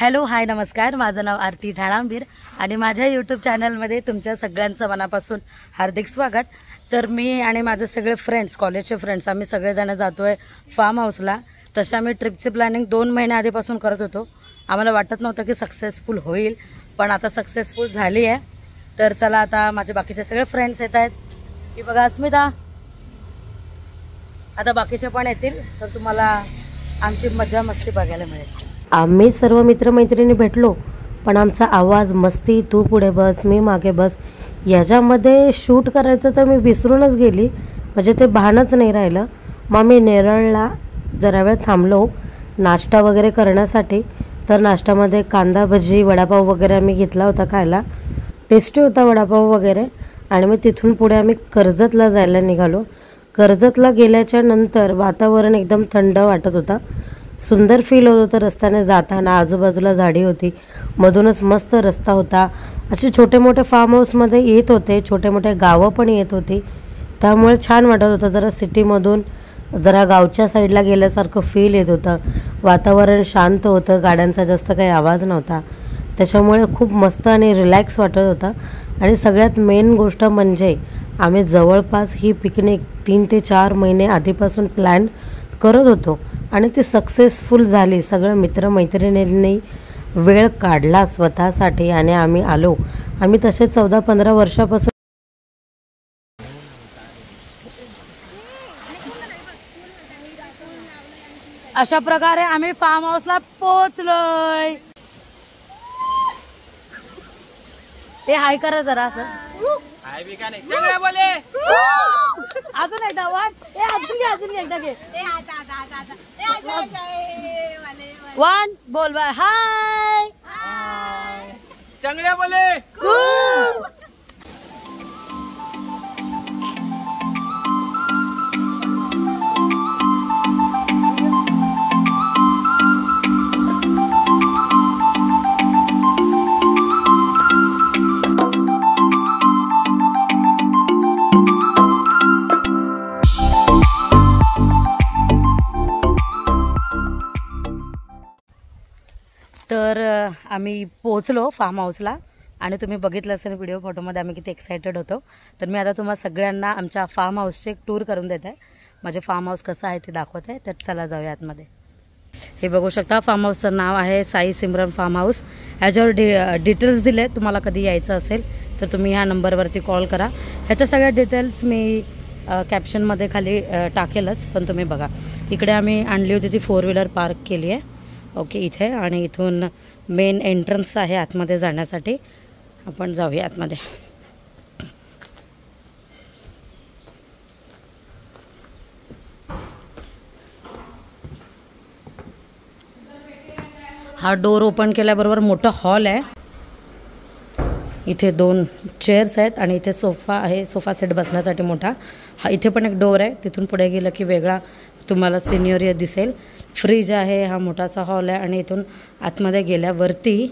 Hello hi नमस्कार, माझं नाव आरती ठाणांबीर आणि माझ्या यूट्यूब चॅनलमध्ये तुमच्या सगळ्यांचं मनापासून हार्दिक स्वागत। तर मी आणि माझे सगळे फ्रेंड्स, कॉलेजचे फ्रेंड्स, आम्ही सगळेजण जातोय फार्म हाऊसला। तसे आम्ही ट्रिपची प्लॅनिंग 2 महिने आधीपासून करत होतो। आम्हाला वाटत नव्हतं की सक्सेसफुल होईल, पण आता सक्सेसफुल झाली आहे। तर चला आता माझे बाकीचे सगळे फ्रेंड्स येत आहेत की बघा, अस्मिता, आता बाकीचे पण येतील, तर तुम्हाला आमची मजा मस्ती बघायला मिळेल। आम्ही सर्व मित्रमैत्रिणी भेटलो, पण आमचा आवाज, मस्ती, तू पुढे बस मी मागे बस, याच्यामध्ये शूट करायचं तर मी विसरूनच गेली, म्हणजे ते भानच नाही राहिलं। मग मी नेरळला जरा वेळ थांबलो नाश्ता वगैरे करण्यासाठी। तर नाश्त्यामध्ये कांदा भजी, वडापाव वगैरे आम्ही घेतला होता खायला, टेस्टी होता वडापाव वगैरे। आणि मग तिथून पुढे आम्ही कर्जतला जायला निघालो। कर्जतला गेल्याच्या नंतर वातावरण एकदम थंड वाटत होता, सुंदर फील होत होतं रस्त्याने जाताना। आजूबाजूला झाडी होती, मधूनच मस्त रस्ता होता। असे छोटे मोठे फार्म हाऊसमध्ये येत होते, छोटे मोठे गावं पण येत होती, त्यामुळे छान वाटत होतं। जरा सिटीमधून जरा गावच्या साईडला गेल्यासारखं फील येत होतं। वातावरण शांत होतं, गाड्यांचा जास्त काही आवाज नव्हता, त्याच्यामुळे खूप मस्त आणि रिलॅक्स वाटत होतं। आणि सगळ्यात मेन गोष्ट म्हणजे आम्ही जवळपास ही पिकनिक 3 ते 4 महिने आधीपासून प्लॅन करत होतो आणि ती सक्सेसफुल झाली। सगळं मित्रमैत्रिणींनी वेळ काढला स्वतःसाठी आणि आम्ही आलो। आम्ही तसे 14-15 वर्षापासून अशा प्रकारे आम्ही फार्म हाऊसला पोहोचलोय। ते हाय करा जरा असं, हाय भी का नाही, चांगला बोले। अजून एकदा वन, अजून एकदा घे, वन बोल बाय, हाय चांगला बोले। तर आम्ही पोहोचलो फार्म हाऊसला आणि तुम्ही बघितलं असेल व्हिडिओ फोटोमध्ये आम्ही किती एक्सायटेड होतो। तर मी आता तुम्हाला सगळ्यांना आमच्या फार्म हाऊसचे एक टूर करून देत आहे, माझे फार्म हाऊस कसं आहे ते दाखवत आहे। तर चला जाऊया आतमध्ये। हे बघू शकता, फार्म हाऊसचं नाव आहे साई सिमरन फार्म हाऊस। ह्याच्यावर डिटेल्स दिले, तुम्हाला कधी यायचं असेल तर तुम्ही ह्या नंबरवरती कॉल करा। ह्याच्या सगळ्या डिटेल्स मी कॅप्शनमध्ये खाली टाकेलच, पण तुम्ही बघा। इकडे आम्ही आणली होती ती 4 व्हीलर पार्क केली आहे, ओके, इथे। आणि इथून मेन एंट्रन्स आहे आतमध्ये जाण्यासाठी। आपण जाऊया आतमध्ये। हा डोर ओपन केल्याबरोबर मोठा हॉल आहे। इथे 2 चेअर्स आहेत आणि इथे सोफा आहे, सोफा सेट बसण्यासाठी मोठा। हा इथे पण एक डोर आहे, तिथून पुढे गेलं की वेगळा तुम्हाला सिनियर दिसेल। फ्रीज आहे, हा मोठासा हॉल आहे। आणि इथून आतमध्ये गेल्यावरती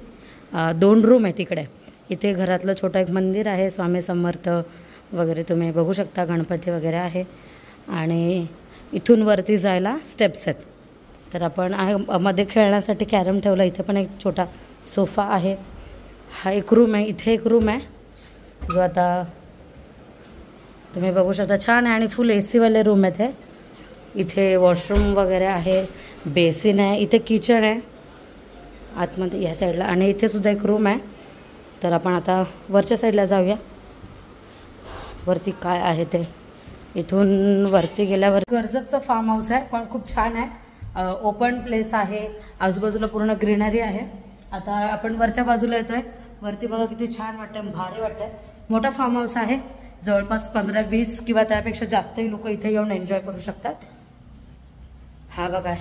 2 रूम आहेत इकडे। इथे घरातलं छोटं एक मंदिर आहे, स्वामी समर्थ वगैरे तुम्ही बघू शकता, गणपती वगैरे आहे। आणि इथून वरती जायला स्टेप्स आहेत। तर आपण मध्ये खेळण्यासाठी कॅरम ठेवला, इथे पण एक छोटा सोफा आहे। हा एक रूम आहे, इथे एक रूम आहे जो आता तुम्ही बघू शकता, छान आहे आणि फुल AC वाले रूम आहेत हे। इथे वॉशरूम वगैरे आहे, बेसिन आहे, इथे किचन आहे आतमध्ये या साईडला, आणि इथे सुद्धा एक रूम आहे। तर आपण आता वरच्या साईडला जाऊया, वरती काय आहे ते। इथून वरती गेल्यावर कर्जतचं फार्म हाऊस आहे, पण खूप छान आहे, ओपन प्लेस आहे, आजूबाजूला पूर्ण ग्रीनरी आहे। आता आपण वरच्या बाजूला येतोय, वरती बघा किती छान वाटतंय, भारी वाटतंय। मोठा फार्म हाऊस आहे, जवळपास 15-20 किंवा त्यापेक्षा जास्तही लोक इथे येऊन एन्जॉय करू शकतात। हा बघा,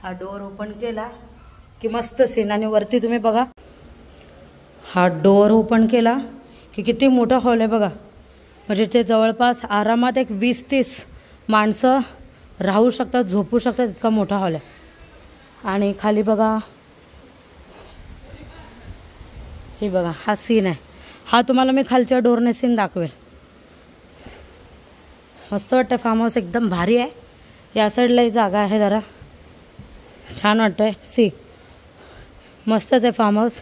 हा डोर ओपन केला की मस्त सीन। आणि वरती तुम्ही बघा, हा डोर ओपन केला की किती मोठा हॉल आहे बघा, म्हणजे ते जवळपास आरामात एक 20-30 माणसं राहू शकतात, झोपू शकतात, इतका मोठा हॉल आहे। आणि खाली बघा, हे बघा, हा सीन आहे। हा तुम्हाला मी खालच्या डोरने सीन दाखवेल। मस्त वाटतं, फार्म हाऊस एकदम भारी आहे। या साईडलाही जागा आहे, जरा छान वाटतंय। सी मस्तच आहे फार्म हाऊस.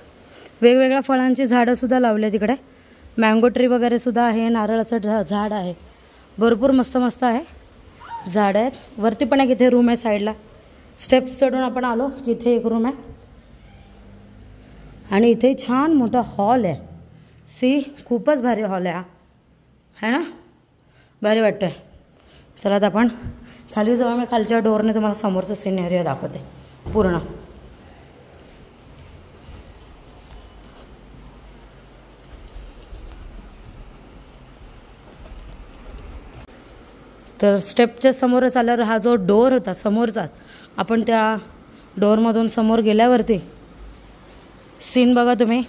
वेगवेगळ्या फळांची झाडंसुद्धा लावली आहे तिकडे. मँगो ट्री वगैरे सुद्धा आहे. नारळाचं झाड आहे. भरपूर मस्त मस्त आहे. झाडं आहेत. वरती पण एक इथे रूम आहे साईडला. स्टेप्स चढून आपण आलो की इथे एक रूम आहे. आणि इथे छान मोठा हॉल आहे. खूपच भारी हॉल आहे है ना. भारी वाटतं आहे. चला आता आपण खाली जाऊ. मी खालच्या डोअरने तुम्हाला समोरचं सिनेरियो दाखवते पूर्ण. तर स्टेपच्या समोरच आल्यावर हा जो डोअर होता समोरचा, आपण त्या डोअरमधून समोर गेल्यावरती सीन बघा तुम्ही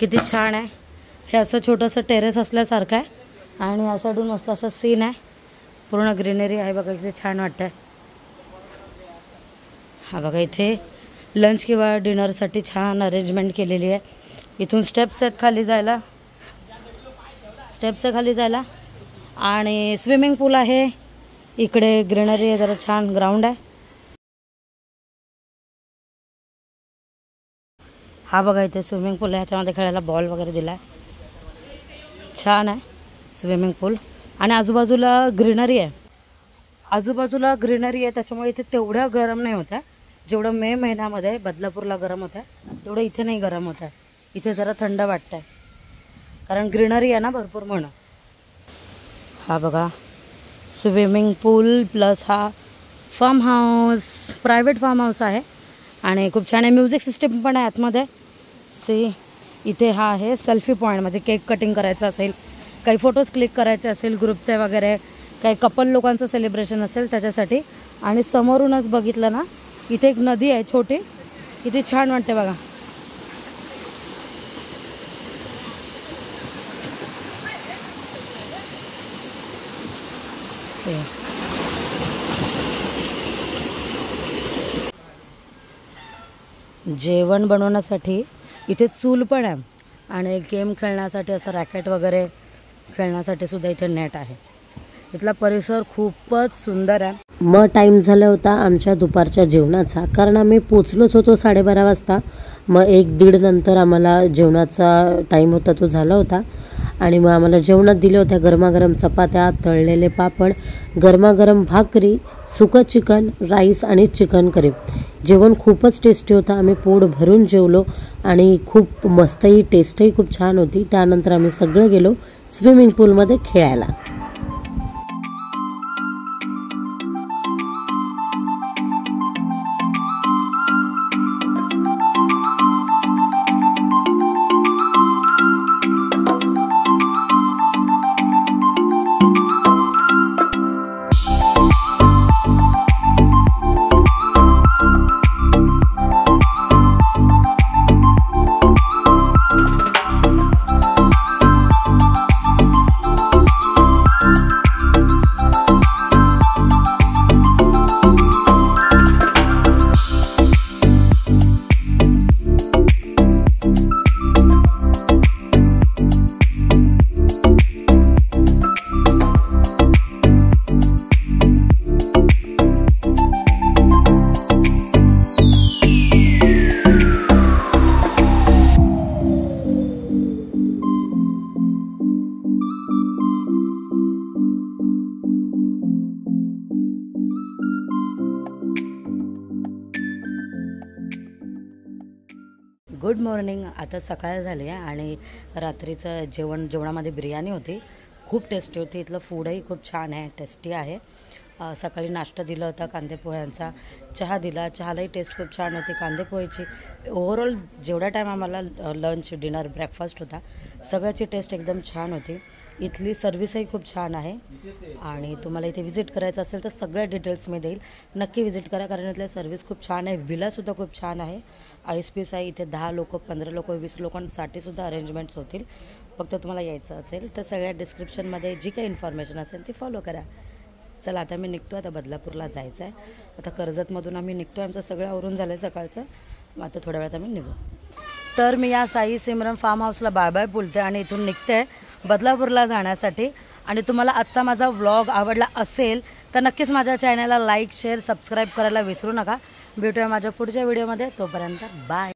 किती छान आहे. हे असं छोटंसं टेरेस असल्यासारखं आहे आणि या साईडून मस्त असं सीन आहे. पूर्ण ग्रीनरी आहे बघा. किती छान वाटतं आहे. हा बघा इथे लंच किंवा डिनरसाठी छान अरेंजमेंट केलेली आहे. इथून स्टेप्स आहेत खाली जायला. स्टेप्स आहे खाली जायला. आणि स्विमिंग पूल आहे इकडे. ग्रीनरी आहे. जरा छान ग्राउंड आहे. हा बघा इथे स्विमिंग पूल आहे. ह्याच्यामध्ये खेळायला बॉल वगैरे दिला आहे. छान आहे स्विमिंग पूल. आणि आजूबाजूला ग्रीनरी आहे. आजूबाजूला ग्रीनरी आहे त्याच्यामुळे इथे तेवढं गरम नाही होत आहे. जेवढं मे महिन्यामध्ये बदलापूरला गरम होत आहे तेवढं इथे नाही गरम होत आहे. इथे जरा थंड वाटतं आहे कारण ग्रीनरी आहे ना भरपूर म्हणून. हा बघा स्विमिंग पूल प्लस हा farm house. Private farm house आहे आणि खूप छान आहे. म्युझिक सिस्टीम पण आहे आतमध्ये. इथे हा आहे सेल्फी पॉईंट. म्हणजे केक कटिंग करायचं असेल, काही फोटोज क्लिक करायचे असेल ग्रुपचे वगैरे, काही कपल लोकांचं सेलिब्रेशन असेल त्याच्यासाठी. आणि समोरूनच बघितलं ना इथे एक नदी आहे छोटी. किती छान वाटते बघा. जेवण बनवण्यासाठी इथे चूल पण आहे आणि गेम खेळण्यासाठी असं रॅकेट वगैरे खेळण्यासाठी सुद्धा इथे नेट आहे. इथला परिसर खूपच सुंदर आहे. मग टाईम झाला होता आमच्या दुपारच्या जेवणाचा, कारण आम्ही पोचलोच होतो 12:30 वाजता. मग 1-1:30 नंतर आम्हाला जेवणाचा टाईम होता तो झाला होता. आणि मग आम्हाला जेवणात दिल्या होत्या गरमागरम चपात्या, तळलेले पापड, गरमागरम भाकरी, सुकं चिकन, राईस आणि चिकन करी. जेवण खूपच टेस्टी होतं. आम्ही पोट भरून जेवलो आणि खूप मस्तही टेस्टही खूप छान होती. त्यानंतर आम्ही सगळे गेलो स्विमिंग पूलमध्ये खेळायला. Good morning. आता सकाळ झाली आहे आणि रात्रीचं जेवणामध्ये बिर्याणी होती. खूप टेस्टी होती. इथलं फूडही खूप छान आहे, टेस्टी आहे. सकाळी नाश्ता दिला होता कांदेपोह्यांचा, चहा दिला. चहालाही टेस्ट खूप छान होती. कांदेपोह्याची ओव्हरऑल जेवढा टाईम आम्हाला लंच, डिनर, ब्रेकफास्ट होता सगळ्याची टेस्ट एकदम छान होती. इथली सर्व्हिसही खूप छान आहे आणि तुम्हाला इथे व्हिजिट करायचं असेल तर सगळ्या डिटेल्स मी देईल. नक्की व्हिजिट करा कारण इथली सर्व्हिस खूप छान आहे. विलासुद्धा खूप छान आहे. आईस आहे. इथे 10 लोक, 15 लोक, 20 लोकांसाठी सुद्धा अरेंजमेंट्स होतील. फक्त तुम्हाला यायचं असेल तर सगळ्या डिस्क्रिप्शनमध्ये जी काही इन्फॉर्मेशन असेल ती फॉलो करा. चला आता मी निघतो. आता बदलापूरला जायचं आहे. आता कर्जतमधून आम्ही निघतो. आमचं सगळं आवरून झालं आहे सकाळचं. मग आता थोड्या वेळात आम्ही निघू. तर मी या साई सिमरन फार्म हाऊसला बाय बाय बोलते आणि इथून निघते बदलापूरला जाण्यासाठी. आणि तुम्हाला आजचा माझा व्लॉग आवडला असेल तर नक्कीच माझ्या चॅनलला लाईक, शेअर, सबस्क्राईब करायला विसरू नका. भेटूया माझ्या पुढच्या व्हिडिओमध्ये. तोपर्यंत बाय.